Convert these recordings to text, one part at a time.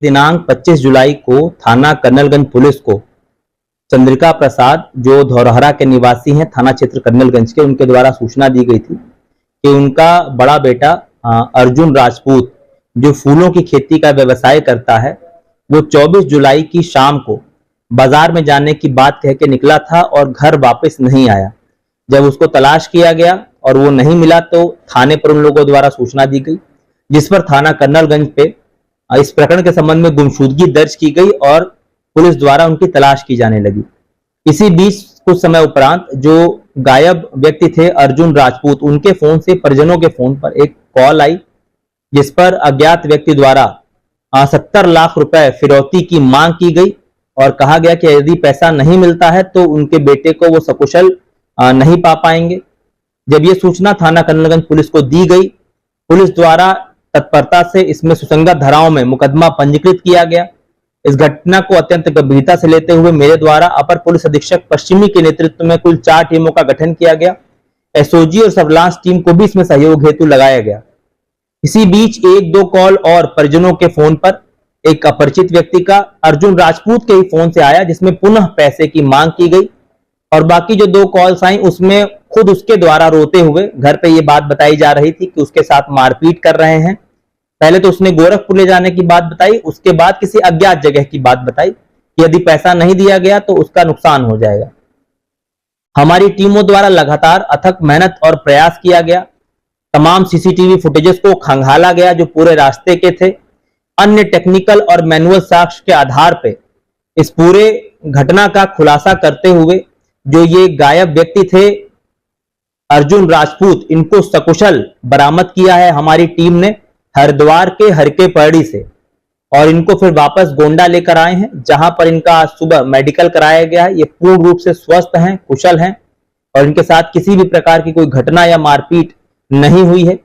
दिनांक 25 जुलाई को थाना कर्नलगंज पुलिस को चंद्रिका प्रसाद, जो धौरहरा के निवासी हैं, थाना क्षेत्र कर्नलगंज के, उनके द्वारा सूचना दी गई थी कि उनका बड़ा बेटा अर्जुन राजपूत, जो फूलों की खेती का व्यवसाय करता है, वो 24 जुलाई की शाम को बाजार में जाने की बात कह के निकला था और घर वापस नहीं आया। जब उसको तलाश किया गया और वो नहीं मिला तो थाने पर उन लोगों द्वारा सूचना दी गई, जिस पर थाना कर्नलगंज पे इस प्रकरण के संबंध में गुमशुदगी दर्ज की गई और पुलिस द्वारा उनकी तलाश की जाने लगी। इसी बीच कुछ समय उपरांत जो गायब व्यक्ति थे अर्जुन राजपूत, उनके फोन से परिजनों के फोन पर एक कॉल आई, जिस पर अज्ञात व्यक्ति द्वारा 70 लाख रुपए फिरौती की मांग की गई और कहा गया कि यदि पैसा नहीं मिलता है तो उनके बेटे को वो सकुशल नहीं पा पाएंगे। जब ये सूचना थाना कर्नलगंज पुलिस को दी गई, पुलिस द्वारा तत्परता से इसमें सुसंगत धाराओं में मुकदमा पंजीकृत किया गया। इस घटना को अत्यंत गंभीरता से लेते हुए मेरे द्वारा अपर पुलिस अधीक्षक पश्चिमी के नेतृत्व में कुल 4 टीमों का गठन किया गया। एसओजी और सर्विलांस टीम को भी इसमें सहयोग हेतु लगाया गया। इसी बीच 1-2 कॉल और परिजनों के फोन पर एक अपरिचित व्यक्ति का अर्जुन राजपूत के ही फोन से आया, जिसमें पुनः पैसे की मांग की गई और बाकी जो 2 कॉल्स आई उसमें खुद उसके द्वारा रोते हुए घर पे ये बात बताई जा रही थी कि उसके साथ मारपीट कर रहे हैं। पहले तो उसने गोरखपुर ले जाने की बात बताई, उसके बाद किसी अज्ञात जगह की बात बताई कि यदि पैसा नहीं दिया गया तो उसका नुकसान हो जाएगा। हमारी टीमों द्वारा लगातार अथक मेहनत और प्रयास किया गया। तमाम सीसीटीवी फुटेजेस को खंगाला गया जो पूरे रास्ते के थे। अन्य टेक्निकल और मैनुअल साक्ष्य के आधार पे इस पूरे घटना का खुलासा करते हुए जो ये गायब व्यक्ति थे अर्जुन राजपूत, इनको सकुशल बरामद किया है हमारी टीम ने हरिद्वार के हरके पड़ी से, और इनको फिर वापस गोंडा लेकर आए हैं, जहां पर इनका आज सुबह मेडिकल कराया गया है। ये पूर्ण रूप से स्वस्थ हैं, कुशल हैं और इनके साथ किसी भी प्रकार की कोई घटना या मारपीट नहीं हुई है।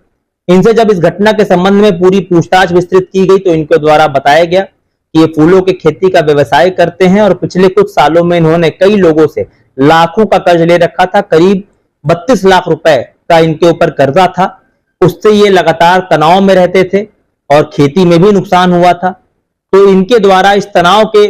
इनसे जब इस घटना के संबंध में पूरी पूछताछ विस्तृत की गई तो इनके द्वारा बताया गया कि ये फूलों की खेती का व्यवसाय करते हैं और पिछले कुछ सालों में इन्होंने कई लोगों से लाखों का कर्ज ले रखा था। करीब 32 लाख रुपए का इनके ऊपर कर्जा था। उससे ये लगातार तनाव में रहते थे और खेती में भी नुकसान हुआ था। तो इनके द्वारा इस तनाव के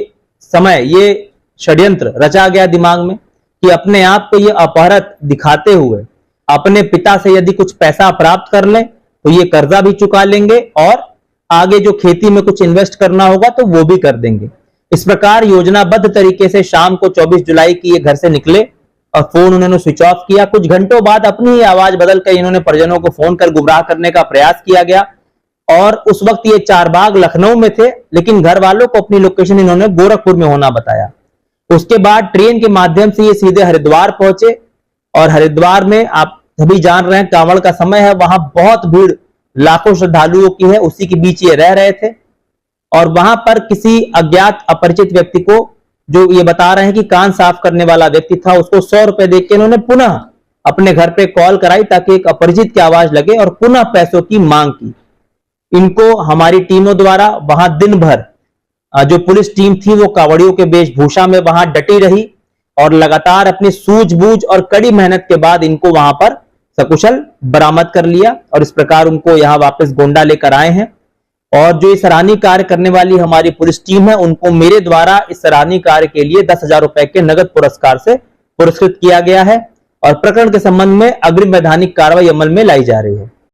समय ये षड्यंत्र रचा गया दिमाग में कि अपने आप को ये अपहरत दिखाते हुए अपने पिता से यदि कुछ पैसा प्राप्त कर लें तो ये कर्जा भी चुका लेंगे और आगे जो खेती में कुछ इन्वेस्ट करना होगा तो वो भी कर देंगे। इस प्रकार योजनाबद्ध तरीके से शाम को 24 जुलाई की ये घर से निकले और फोन उन्होंने स्विच ऑफ किया। कुछ घंटों बाद अपनी ही आवाज बदल कर इन्होंने परिजनों को फोन कर गुमराह करने का प्रयास किया गया और उस वक्त ये चारबाग लखनऊ में थे, लेकिन घर वालों को अपनी लोकेशन इन्होंने गोरखपुर में होना बताया। उसके बाद ट्रेन के माध्यम से ये सीधे हरिद्वार पहुंचे और हरिद्वार में आप सभी जान रहे हैं कांवड़ का समय है, वहां बहुत भीड़ लाखों श्रद्धालुओं की है, उसी के बीच ये रह रहे थे और वहां पर किसी अज्ञात अपरिचित व्यक्ति को, जो ये बता रहे हैं कि कान साफ करने वाला व्यक्ति था, उसको 100 रुपए देकर इन्होंने पुनः अपने घर पे कॉल कराई ताकि एक अपरिचित की आवाज लगे और पुनः पैसों की मांग की। इनको हमारी टीमों द्वारा वहां दिन भर जो पुलिस टीम थी वो कांवड़ियों के वेशभूषा में वहां डटी रही और लगातार अपनी सूझबूझ और कड़ी मेहनत के बाद इनको वहां पर सकुशल बरामद कर लिया और इस प्रकार उनको यहां वापस गोंडा लेकर आए हैं। और जो इस सराहनीय कार्य करने वाली हमारी पुलिस टीम है उनको मेरे द्वारा इस सराहनीय कार्य के लिए 10,000 रुपए के नगद पुरस्कार से पुरस्कृत किया गया है और प्रकरण के संबंध में अग्रिम वैधानिक कार्रवाई अमल में लाई जा रही है।